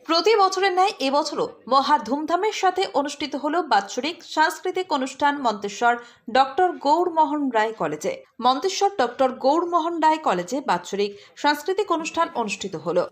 প্রতি বছরের ন্যায় এবছরও মহা ধুমধামের সাথে অনুষ্ঠিত হলো বাৎসরিক সাংস্কৃতিক অনুষ্ঠান মন্তেশ্বর ডক্টর গৌরমোহন রায় কলেজে। মন্তেশ্বর ডক্টর গৌরমোহন রায় কলেজে বাৎসরিক সাংস্কৃতিক অনুষ্ঠান অনুষ্ঠিত হলো।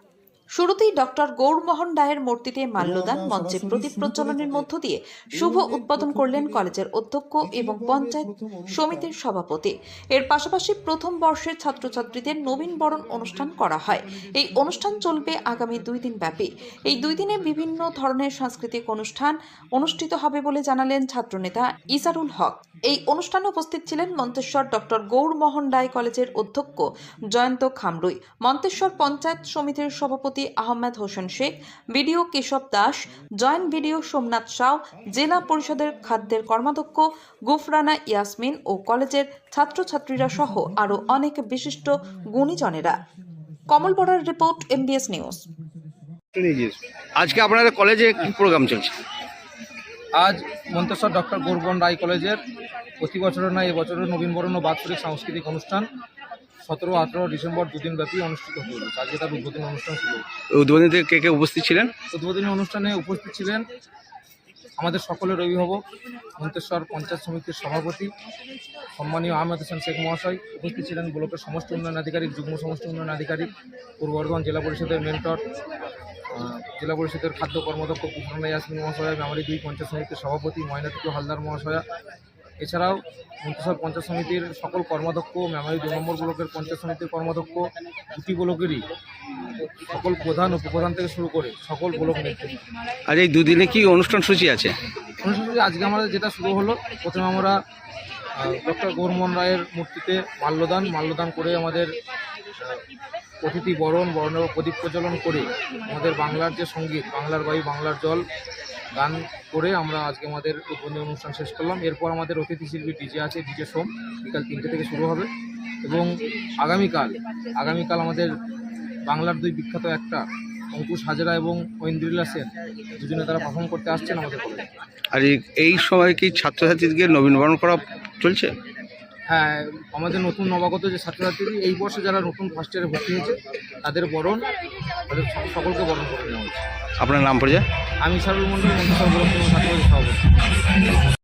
শুরুতেই ডক্টর গৌরমোহন রায়ের মূর্তিতে মাল্যদান, মঞ্চে প্রদীপ প্রজ্বলনের মধ্য দিয়ে শুভ উদ্বোধন করলেন কলেজের অধ্যক্ষ এবং পঞ্চায়েত সমিতির সভাপতি। এর পাশাপাশি প্রথম বর্ষের ছাত্রছাত্রীদের নবীন বরণ অনুষ্ঠান করা হয়। এই অনুষ্ঠান চলবে আগামী 2 দিন ব্যাপী। এই 2 দিনে বিভিন্ন ধরনের সাংস্কৃতিক অনুষ্ঠান অনুষ্ঠিত হবে বলে জানালেন ছাত্রনেতা ইজারুল হক। এই অনুষ্ঠানে উপস্থিত ছিলেন মন্তেশ্বর ডক্টর গৌরমোহন রায় কলেজের অধ্যক্ষ জয়ন্ত খামরুই, মন্তেশ্বর পঞ্চায়েত সমিতির সভাপতি Ahmed Hossain Sheikh, BDO Keshab Das, joint BDO Somnath Sau, জেলা পরিষদের খাদ্যের কর্মাধ্যক্ষ গুফরানা ইয়াসমিন ও কলেজের ছাত্রছাত্রীরা সহ আরও অনেক বিশিষ্ট গুণীজনেরা। কমল বড়ার রিপোর্ট, MBS নিউজ। আজকে আপনাদের কলেজে কি প্রোগ্রাম চলছে? আজ মন্তেশ্বর ডক্টর গৌরমোহন রায় কলেজের প্রতি বছরের নয় এবছরের নবীনবরণ ও বাৎসরিক সাংস্কৃতিক অনুষ্ঠান 17-18 ডিসেম্বর 2 দিন ব্যাপী অনুষ্ঠিত হল। আজকে তার উদ্বোধনী অনুষ্ঠান শুরু। উদ্বোধনীতে কে কে উপস্থিত ছিলেন? উদ্বোধনী অনুষ্ঠানে উপস্থিত ছিলেন আমাদের সকলের অভিভাবক, মন্তেশ্বর পঞ্চায়েত সমিতির সভাপতি সম্মানীয় আহমেদ হোসেন শেখ মহাশয়, উপস্থিত ছিলেন ব্লকের সমষ্টি উন্নয়ন আধিকারিক, যুগ্ম সমষ্টি উন্নয়ন আধিকারিক, পূর্ব বর্ধমান জেলা পরিষদের মেন্টর, জেলা পরিষদের খাদ্য কর্মাধ্যক্ষ গুফরানা ইয়াসমিন মহাশয়া, মেমারি 2 পঞ্চায়েত সমিতির সভাপতি ময়নাতী হালদার মহাশয়া। এছাড়াও মন্তেশ্বর পঞ্চায়েত সমিতির সকল কর্মাধ্যক্ষ, মেমারি 2 নম্বর ব্লকের পঞ্চায়েত সমিতির কর্মাধ্যক্ষ, দুটি ব্লকেরই সকল প্রধান উপপ্রধান থেকে শুরু করে সকল ব্লক নেতৃত্ব। আজ এই দুদিনে কি অনুষ্ঠান সূচি আছে? অনুষ্ঠানটি আজকে আমাদের যেটা শুরু হলো, প্রথমে আমরা ডক্টর গৌরমোহন রায়ের মূর্তিতে মাল্যদান করে আমাদের অতিথি বরণ প্রদীপ প্রজ্বলন করে আমাদের বাংলার যে সঙ্গীত, বাংলার বায়ু বাংলার জল গান করে আমরা আজকে আমাদের উদ্বোধনী অনুষ্ঠান শেষ করলাম। এরপর আমাদের অতিথি শিল্পী ডিজে আছে, ডিজে সোম, বিকাল 3টে থেকে শুরু হবে। এবং আগামীকাল আমাদের বাংলার 2 বিখ্যাত অ্যাক্টর অঙ্কুশ হাজরা এবং ঐন্দ্রিলা সেন দুজনে তারা পারফর্ম করতে আসছেন আমাদের কলেজে। আর এই সময় কি ছাত্রছাত্রীদের নবীনবরণ করা চলছে? হ্যাঁ, আমাদের নতুন নবাগত যে ছাত্রছাত্রী এই বর্ষে যারা নতুন ফার্স্ট ইয়ারে ভর্তি হয়েছে তাদের সকলকে বরণ করে নেওয়া হচ্ছে। আপনার নাম পরিচয়? আমি সারুল মন্ডল, মন্তেশ্বর ব্লক ছাত্র সভাপতি।